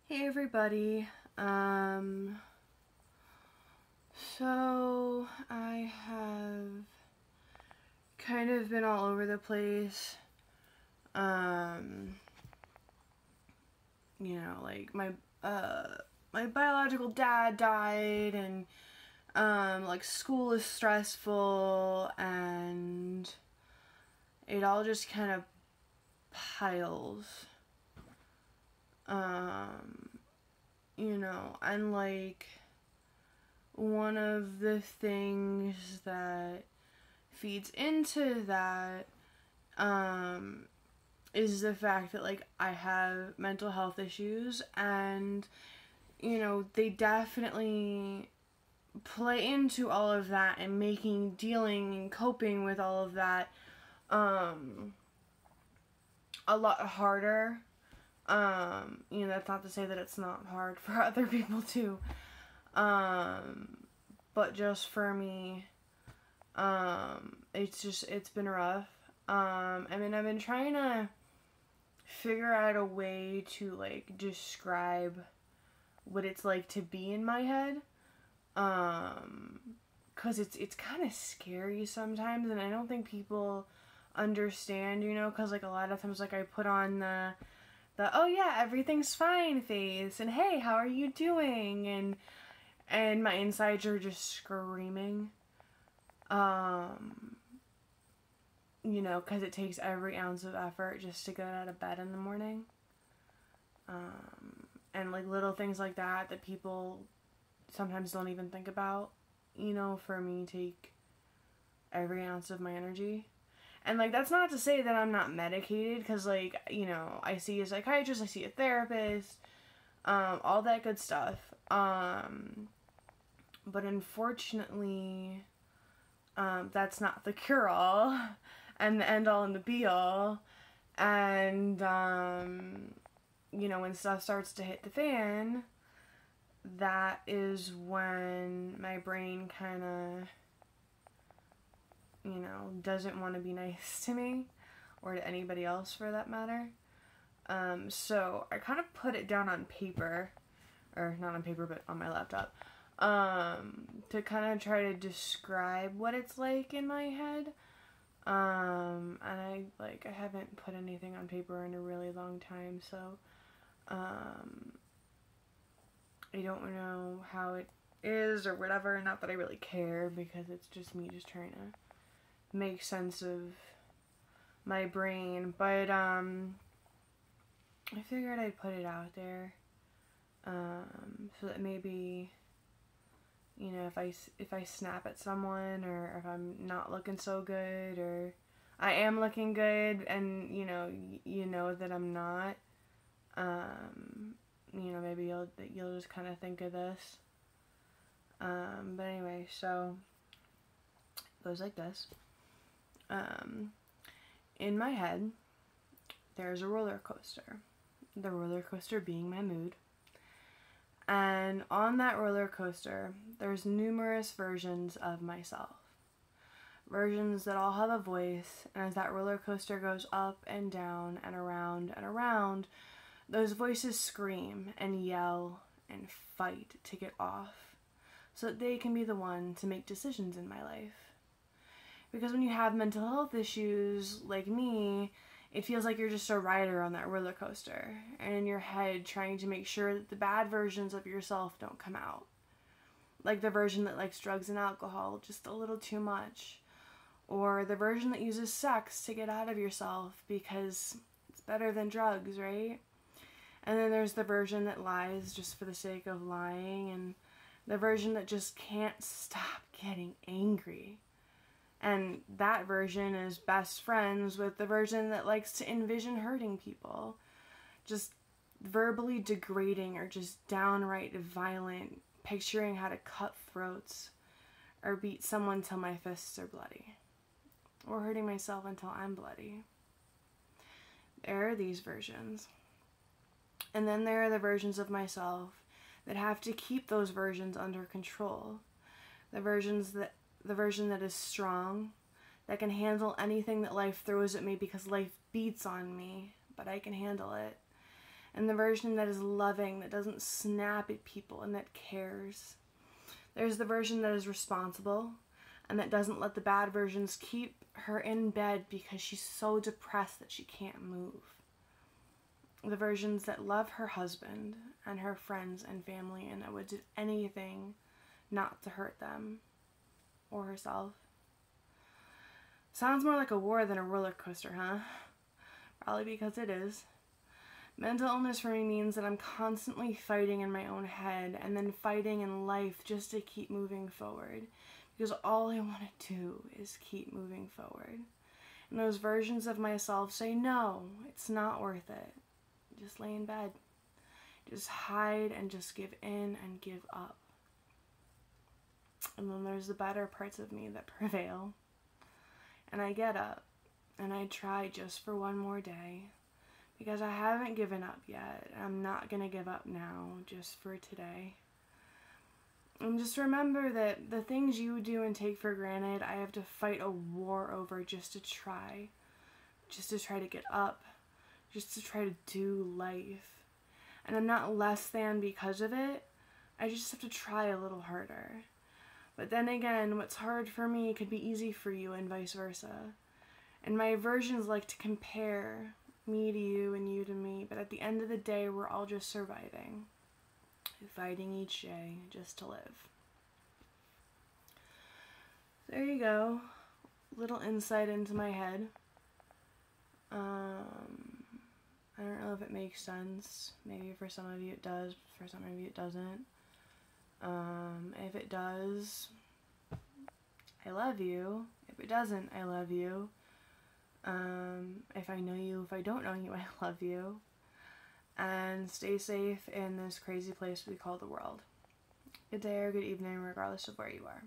Hey everybody. So I have kind of been all over the place. Like my biological dad died, and like school is stressful, and it all just kind of piles. And like one of the things that feeds into that is the fact that like I have mental health issues, and they definitely play into all of that and making dealing and coping with all of that a lot harder. That's not to say that it's not hard for other people too. But just for me, it's been rough. I've been trying to figure out a way to like describe what it's like to be in my head. Cause it's kind of scary sometimes, and I don't think people understand, cause like a lot of times like I put on the oh yeah, everything's fine face, and hey, how are you doing, and my insides are just screaming. Because it takes every ounce of effort just to get out of bed in the morning. And like little things like that people sometimes don't even think about, for me take every ounce of my energy. And like that's not to say that I'm not medicated, because like, I see a psychiatrist, I see a therapist, all that good stuff. But unfortunately, that's not the cure-all and the end-all and the be-all. And, when stuff starts to hit the fan, that is when my brain kind of, doesn't want to be nice to me, or to anybody else for that matter. So I kind of put it down on paper, or not on paper, but on my laptop, to kind of try to describe what it's like in my head. And I haven't put anything on paper in a really long time, so, I don't know how it is or whatever. Not that I really care, because it's just me just trying to make sense of my brain. But, I figured I'd put it out there, so that maybe, if I snap at someone, or if I'm not looking so good, or I am looking good, and you know that I'm not, maybe you'll just kind of think of this. But anyway, so it goes like this. In my head, there's a roller coaster. The roller coaster being my mood. And on that roller coaster, there's numerous versions of myself. Versions that all have a voice, and as that roller coaster goes up and down and around, those voices scream and yell and fight to get off, so that they can be the one to make decisions in my life. Because when you have mental health issues like me, it feels like you're just a rider on that roller coaster, and in your head trying to make sure that the bad versions of yourself don't come out. Like the version that likes drugs and alcohol just a little too much, or the version that uses sex to get out of yourself because it's better than drugs, right? And then there's the version that lies just for the sake of lying, and the version that just can't stop getting angry. And that version is best friends with the version that likes to envision hurting people. Just verbally degrading, or just downright violent, picturing how to cut throats, or beat someone till my fists are bloody, or hurting myself until I'm bloody. There are these versions. And then there are the versions of myself that have to keep those versions under control. The version that is strong, that can handle anything that life throws at me because life beats on me, but I can handle it. and the version that is loving, that doesn't snap at people, and that cares. There's the version that is responsible and that doesn't let the bad versions keep her in bed because she's so depressed that she can't move. The versions that love her husband and her friends and family and that would do anything not to hurt them or herself. Sounds more like a war than a roller coaster, huh? Probably because it is. Mental illness for me means that I'm constantly fighting in my own head and then fighting in life just to keep moving forward. Because all I want to do is keep moving forward. And those versions of myself say, no, it's not worth it. Just lay in bed. Just hide and just give in and give up. And then there's the better parts of me that prevail. And I get up and I try just for one more day. Because I haven't given up yet. I'm not going to give up now just for today. And just remember that the things you do and take for granted, I have to fight a war over just to try. Just to try to get up. Just to try to do life. And I'm not less than because of it. I just have to try a little harder. But then again, what's hard for me could be easy for you and vice versa. And my versions like to compare me to you and you to me, but at the end of the day, we're all just surviving. Fighting each day just to live. There you go. Little insight into my head. I don't know if it makes sense. Maybe for some of you it does, for some of you it doesn't. If it does, I love you. If it doesn't, I love you. If I know you, if I don't know you, I love you. And stay safe in this crazy place we call the world. Good day or good evening, regardless of where you are.